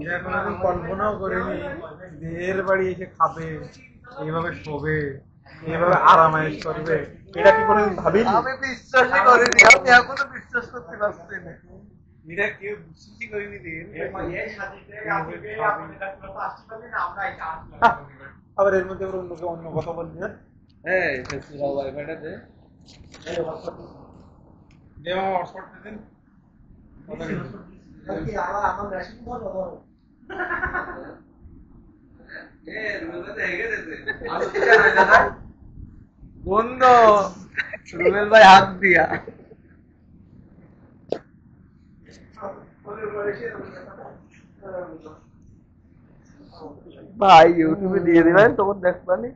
এরা কোনোদিন কল্পনাও করেনি যে এর বাড়ি এসে খাবে, এইভাবে শোবে, এইভাবে আরামায়েশ করবে। এটা কি কোনোদিন ভাবিনি? আমি বিশ্বাসই করিনি, আমি এখনো বিশ্বাস করতে পারছি না। এরা কেউ বিশ্বাসই করেনি যে আবার এর মধ্যে অন্য অন্য কথা বলবি। হ্যাঁ ওয়াইফাইটা দে। হটস্পটটা দেন। বন্ধ রুবেল ভাই হাত দিয়া ভাই ইউটিউবে দিয়ে দিবেন তখন দেখবানি।